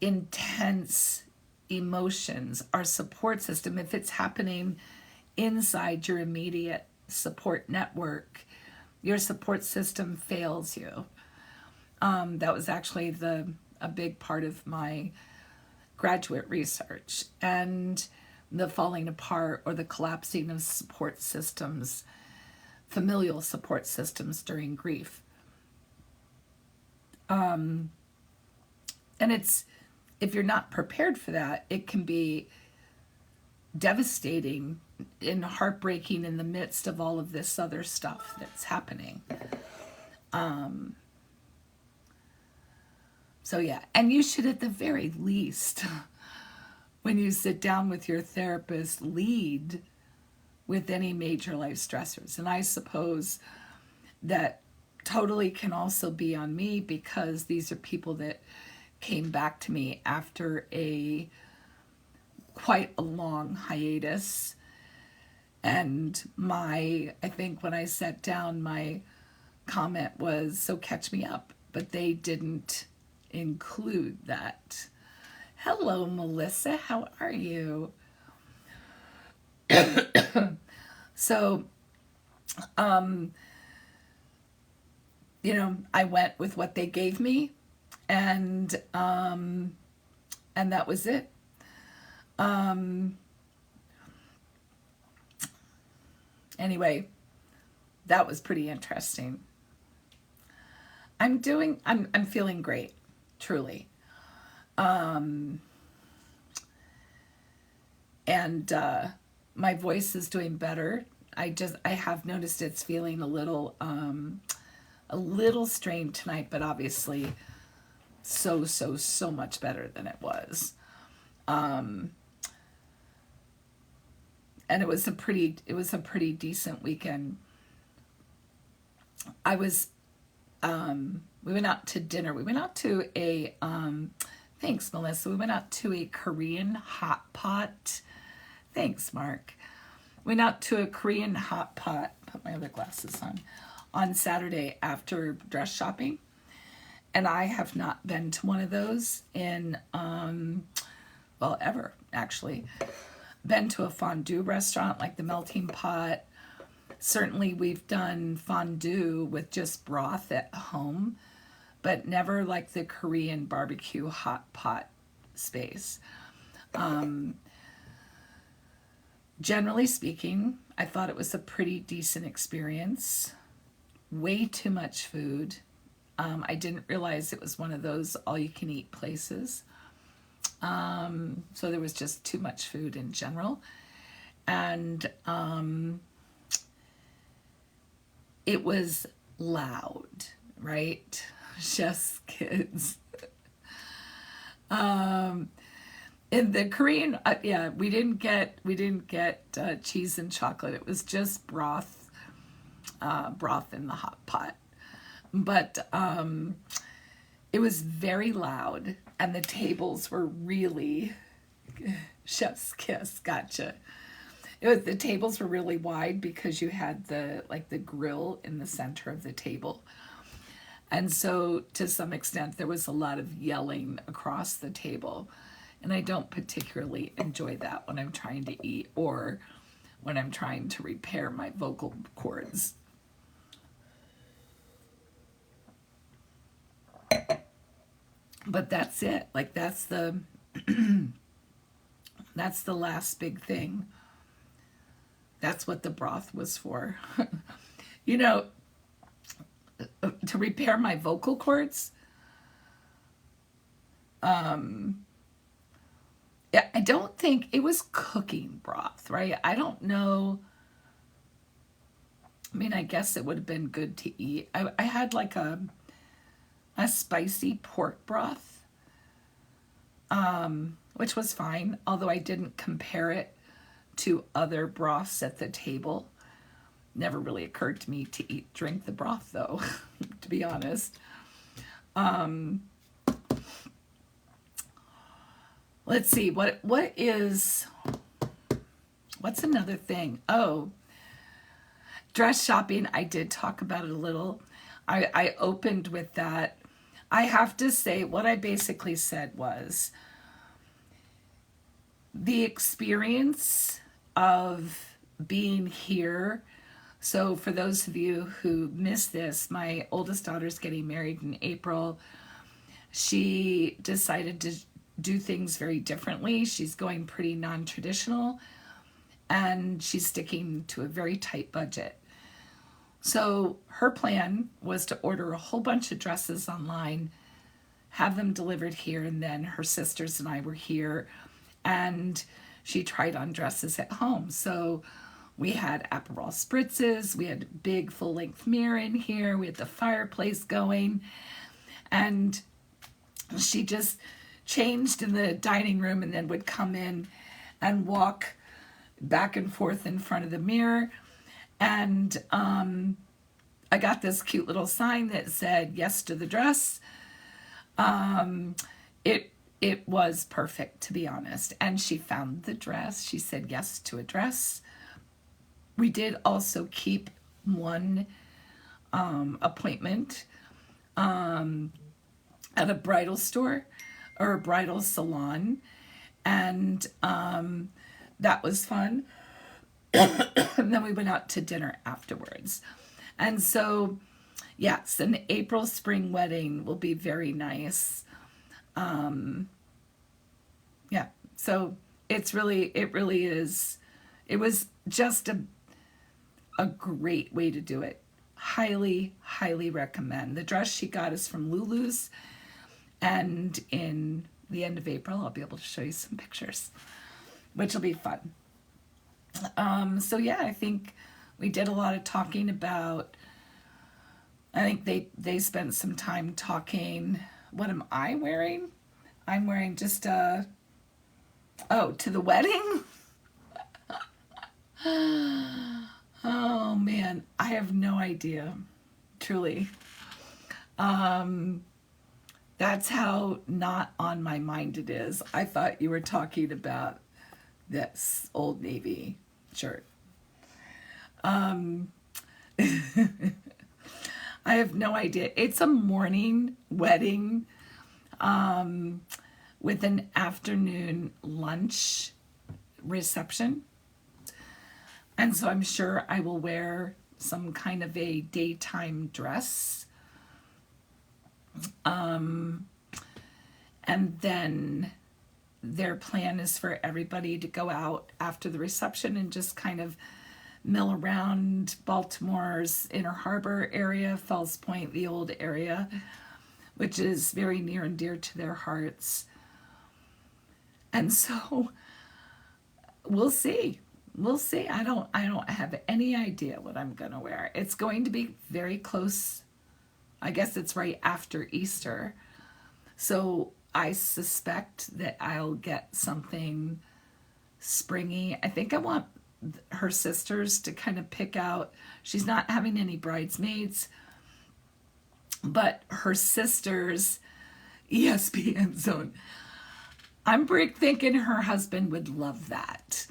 intense emotions, our support system, if it's happening inside your immediate support network, your support system fails you. That was actually a big part of my graduate research, and the falling apart or the collapsing of support systems, familial support systems during grief. And it's, if you're not prepared for that, it can be devastating and heartbreaking in the midst of all of this other stuff that's happening. So yeah, and you should at the very least, when you sit down with your therapist, lead with any major life stressors. And I suppose that totally can also be on me, because these are people that came back to me after quite a long hiatus. And I think when I sat down, my comment was, so catch me up. But they didn't include that. Hello, Melissa. How are you? So, I went with what they gave me, and that was it. Anyway, that was pretty interesting. I'm feeling great, truly. And my voice is doing better. I have noticed it's feeling a little strained tonight, but obviously so much better than it was. And it was a pretty decent weekend. We went out to dinner. We went out to thanks, Melissa. We went out to a Korean hot pot. Thanks, Mark. We went out to a Korean hot pot. Put my other glasses on Saturday after dress shopping. And I have not been to one of those in, ever, actually. Been to a fondue restaurant like the Melting Pot. Certainly we've done fondue with just broth at home, but never like the Korean barbecue hot pot space. Generally speaking, I thought it was a pretty decent experience. Way too much food. I didn't realize it was one of those all-you-can-eat places. So there was just too much food in general. And it was loud, right? Chef's kids. In the Korean, we didn't get cheese and chocolate. It was just broth in the hot pot. But it was very loud, and the tables were really chef's kiss. Gotcha. The tables were really wide because you had the grill in the center of the table. And so to some extent there was a lot of yelling across the table. And I don't particularly enjoy that when I'm trying to eat or when I'm trying to repair my vocal cords. But that's it. Like that's the last big thing. That's what the broth was for. You know, to repair my vocal cords. Yeah, I don't think it was cooking broth, right? I don't know. I mean, I guess it would have been good to eat. I had like a spicy pork broth, which was fine, although I didn't compare it to other broths at the table. Never really occurred to me to drink the broth though, to be honest. Let's see, what's another thing? Oh, dress shopping. I did talk about it a little. I opened with that. I have to say, what I basically said was the experience of being here. So, for those of you who missed this, my oldest daughter's getting married in April. She decided to do things very differently. She's going pretty non traditional and she's sticking to a very tight budget. So, her plan was to order a whole bunch of dresses online, have them delivered here, and then her sisters and I were here and she tried on dresses at home. So, we had Aperol spritzes, we had a big full length mirror in here, we had the fireplace going, and she just changed in the dining room and then would come in and walk back and forth in front of the mirror. And I got this cute little sign that said yes to the dress. It was perfect, to be honest. And she found the dress. She said yes to a dress. We did also keep one appointment at a bridal store or a bridal salon, and that was fun. And then we went out to dinner afterwards. And so, yes, an April spring wedding will be very nice. Yeah, so it really is. It was just a great way to do it. Highly, highly recommend. The dress she got is from Lulu's, and in the end of April, I'll be able to show you some pictures, which will be fun. So yeah, I think we did a lot of talking about. I think they spent some time talking. What am I wearing? I'm wearing just to the wedding. Oh man, I have no idea. Truly. That's how not on my mind it is. I thought you were talking about this Old Navy shirt. I have no idea. It's a morning wedding with an afternoon lunch reception. And so I'm sure I will wear some kind of a daytime dress. And then their plan is for everybody to go out after the reception and just kind of mill around Baltimore's Inner Harbor area, Fells Point, the old area, which is very near and dear to their hearts. And so we'll see. We'll see. I don't have any idea what I'm going to wear. It's going to be very close. I guess it's right after Easter. So I suspect that I'll get something springy. I think I want her sisters to kind of pick out. She's not having any bridesmaids, but her sisters, ESPN Zone. I'm thinking her husband would love that.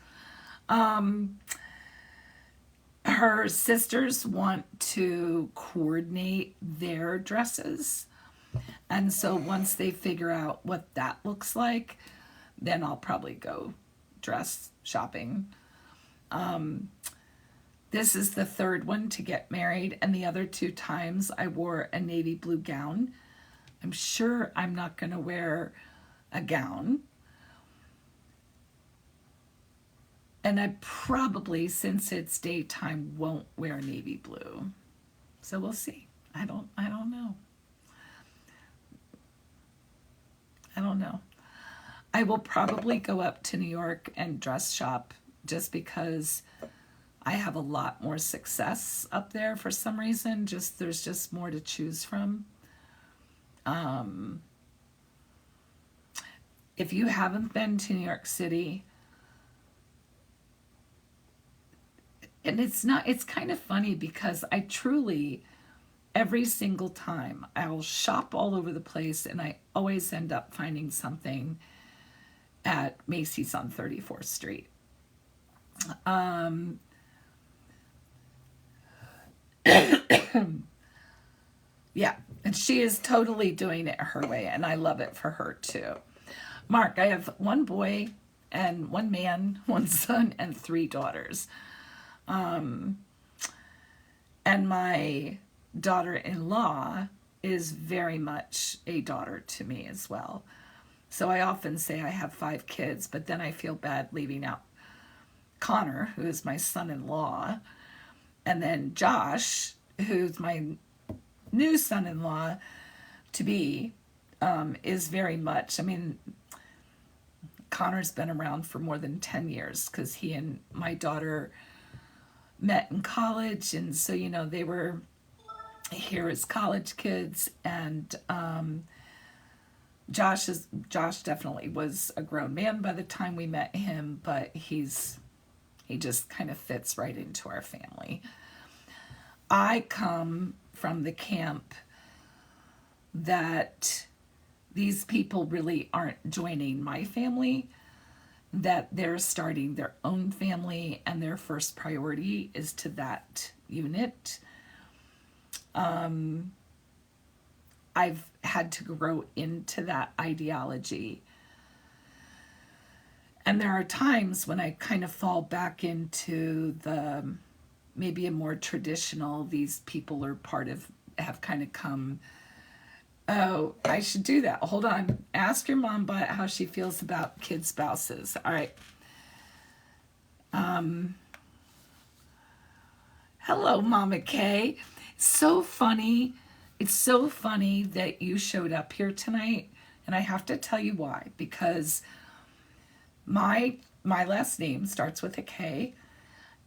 Her sisters want to coordinate their dresses. And so once they figure out what that looks like, then I'll probably go dress shopping. This is the third one to get married, and the other two times I wore a navy blue gown. I'm sure I'm not going to wear a gown. And I probably, since it's daytime, won't wear navy blue. So we'll see. I don't know. I don't know. I will probably go up to New York and dress shop just because I have a lot more success up there for some reason. Just there's just more to choose from. If you haven't been to New York City, and it's kind of funny because I truly, every single time, I'll shop all over the place and I always end up finding something at Macy's on 34th Street. Yeah, and she is totally doing it her way, and I love it for her too. Mark, I have one boy and one man, one son, and three daughters. And my daughter-in-law is very much a daughter to me as well. So I often say I have 5 kids, but then I feel bad leaving out Connor, who is my son-in-law, and then Josh, who's my new son-in-law to be, is very much, I mean, Connor's been around for more than 10 years because he and my daughter met in college, and so they were here as college kids, and Josh definitely was a grown man by the time we met him, but he just kind of fits right into our family. I come from the camp that these people really aren't joining my family, that they're starting their own family and their first priority is to that unit. I've had to grow into that ideology. And there are times when I kind of fall back into the maybe a more traditional, these people are part of, have kind of come, oh, I should do that. Hold on. Ask your mom about how she feels about kid spouses. All right. Hello, Mama Kay. So funny. It's so funny that you showed up here tonight. And I have to tell you why. Because my last name starts with a K.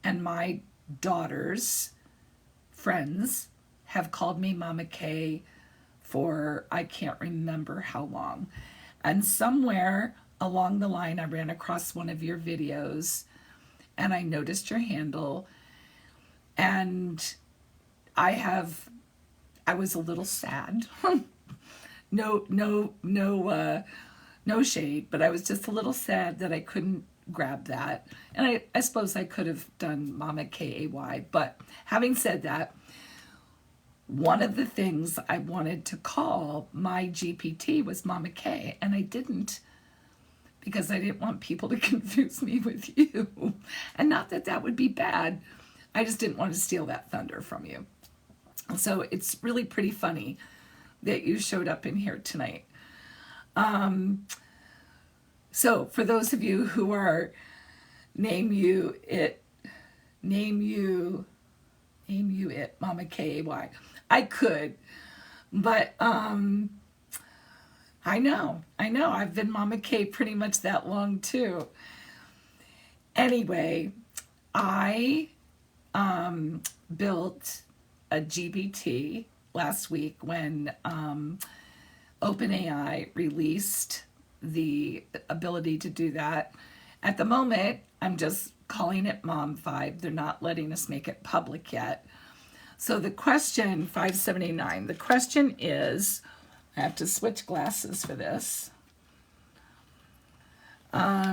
And my daughter's friends have called me Mama Kay for I can't remember how long. And somewhere along the line, I ran across one of your videos and I noticed your handle. And I was a little sad. No shade, but I was just a little sad that I couldn't grab that. And I suppose I could have done Mama Kay, but having said that, one of the things I wanted to call my GPT was Mama Kay, and I didn't because I didn't want people to confuse me with you. And not that that would be bad. I just didn't want to steal that thunder from you. So it's really pretty funny that you showed up in here tonight. So for those of you who are name you it, Mama Kay. I could, but I know, I've been Mama Kay pretty much that long too. Anyway, I built a GBT last week when OpenAI released the ability to do that. At the moment, I'm just calling it Mom 5. They're not letting us make it public yet. So the question, 579, the question is, I have to switch glasses for this. How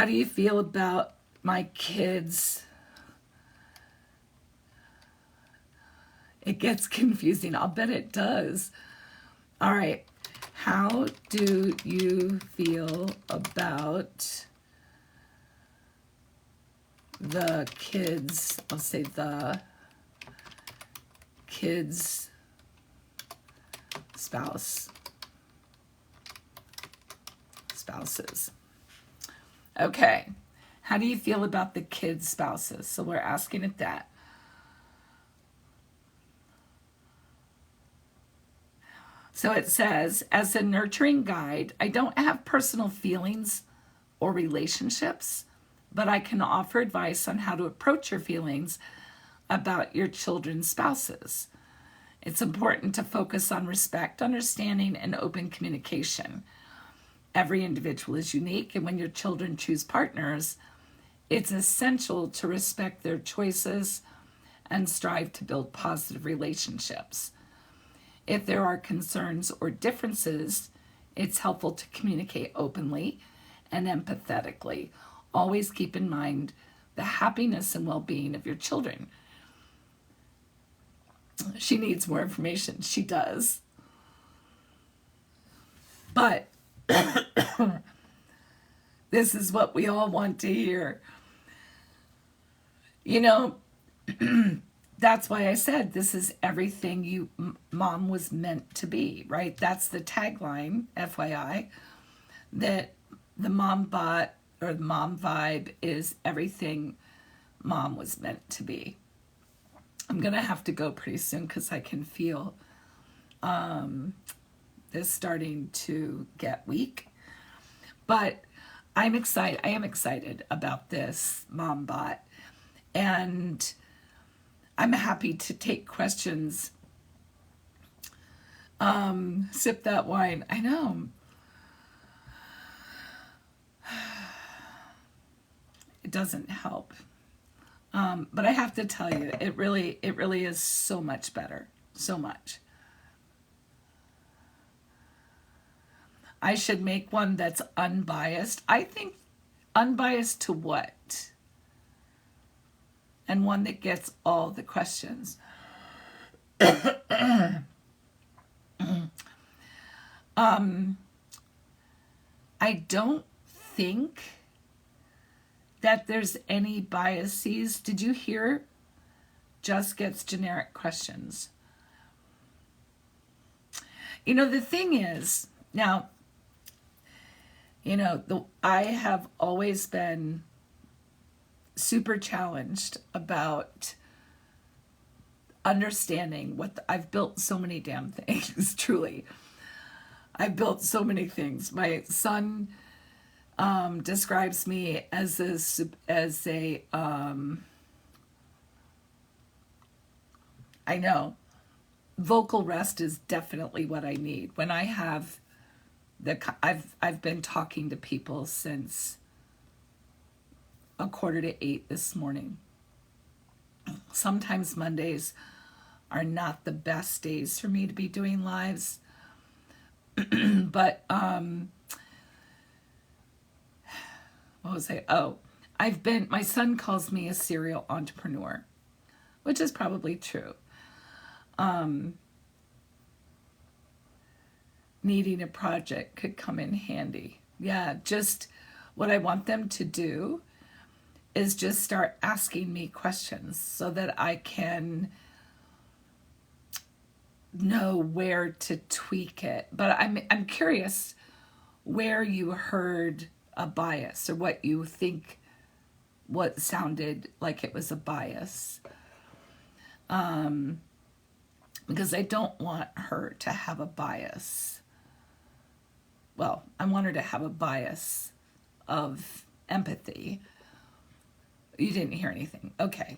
do you feel about my kids? It gets confusing. I'll bet it does. All right. How do you feel about the kids? I'll say the kids' spouses. Okay. How do you feel about the kids' spouses? So we're asking it that. So it says, as a nurturing guide, I don't have personal feelings or relationships, but I can offer advice on how to approach your feelings about your children's spouses. It's important to focus on respect, understanding, and open communication. Every individual is unique, and when your children choose partners, it's essential to respect their choices and strive to build positive relationships. If there are concerns or differences, it's helpful to communicate openly and empathetically. Always keep in mind the happiness and well-being of your children. She needs more information. She does. But this is what we all want to hear. You know, that's why I said this is everything mom was meant to be, right? That's the tagline, FYI, that the mom bot or the mom vibe is everything mom was meant to be. I'm going to have to go pretty soon because I can feel this starting to get weak. But I'm excited. I am excited about this mom bot. And I'm happy to take questions. Sip that wine. I know. It doesn't help. But I have to tell you, it really is so much better. So much. I should make one that's unbiased. I think unbiased to what? And one that gets all the questions. I don't think that there's any biases. Did you hear? Just gets generic questions. You know, the thing is, now, you know, I have always been super challenged about understanding I've built so many damn things, truly. I've built so many things. My son describes me as a I know, vocal rest is definitely what I need. When I have I've been talking to people since 7:45 this morning. Sometimes Mondays are not the best days for me to be doing lives. But what was I? Oh, my son calls me a serial entrepreneur, which is probably true. Needing a project could come in handy. Yeah, just what I want them to do is just start asking me questions so that I can know where to tweak it. But I'm curious where you heard a bias or what you think what sounded like it was a bias. Because I don't want her to have a bias. Well, I want her to have a bias of empathy. You didn't hear anything. Okay.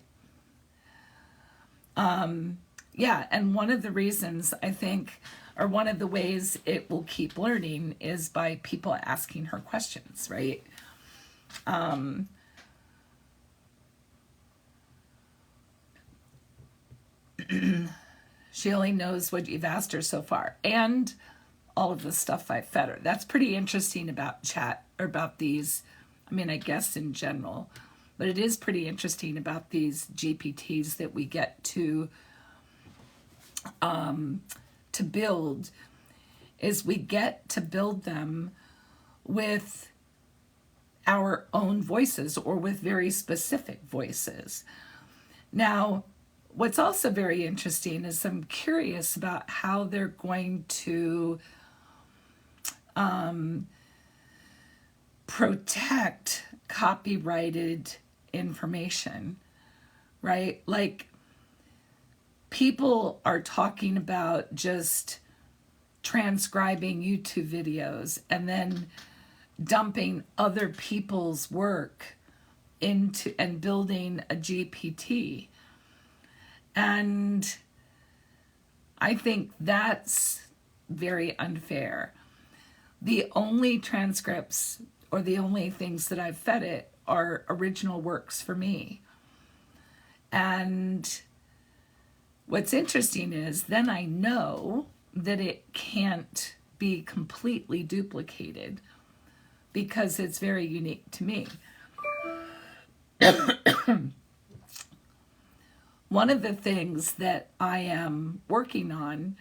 Yeah, and one of the reasons I think, or one of the ways it will keep learning is by people asking her questions, right? She only knows what you've asked her so far, and all of the stuff I've fed her. That's pretty interesting about chat, or about these, I mean, I guess in general, but it is pretty interesting about these GPTs that we get to build, is we get to build them with our own voices or with very specific voices. Now, what's also very interesting is I'm curious about how they're going to protect copyrighted information, right? Like, people are talking about just transcribing YouTube videos and then dumping other people's work into and building a GPT. And I think that's very unfair. The only transcripts or the only things that I've fed it are original works for me. And what's interesting is then I know that it can't be completely duplicated because it's very unique to me. One of the things that I am working on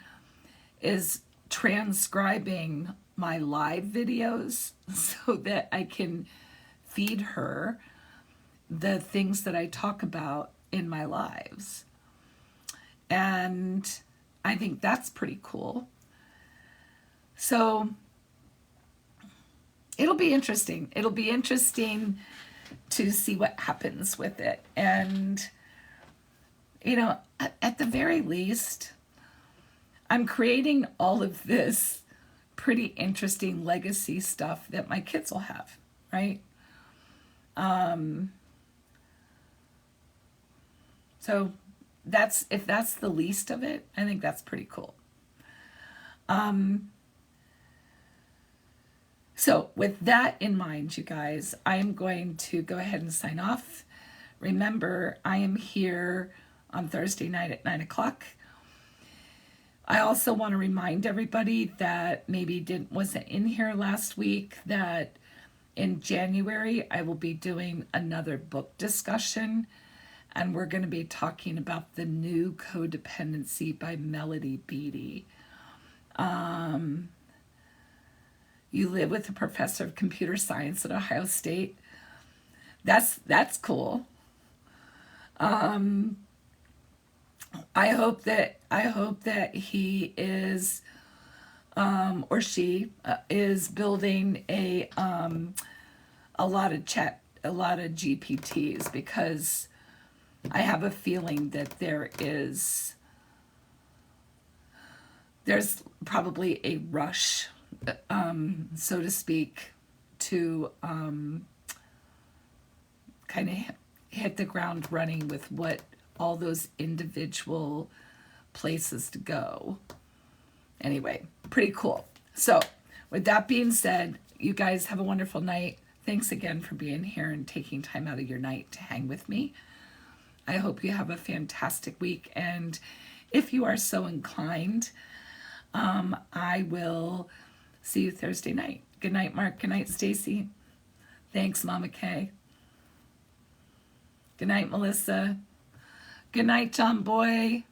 is transcribing my live videos so that I can feed her the things that I talk about in my lives. And I think that's pretty cool. So it'll be interesting. It'll be interesting to see what happens with it. And, you know, at the very least, I'm creating all of this pretty interesting legacy stuff that my kids will have, right? So if that's the least of it, I think that's pretty cool. So with that in mind, you guys, I'm going to go ahead and sign off. Remember, I am here on Thursday night at 9 o'clock. I also want to remind everybody that maybe wasn't in here last week that in January I will be doing another book discussion, and we're going to be talking about The New Codependency by Melody Beattie. You live with a professor of computer science at Ohio State. That's cool. I hope that he is or she is building a lot of GPTs, because I have a feeling that there's probably a rush, so to speak, to kind of hit the ground running with what all those individual places to go. Anyway, pretty cool. So with that being said, you guys have a wonderful night. Thanks again for being here and taking time out of your night to hang with me. I hope you have a fantastic week. And if you are so inclined, I will see you Thursday night. Good night, Mark. Good night, Stacy. Thanks, Mama Kay. Good night, Melissa. Good night, Tom Boy.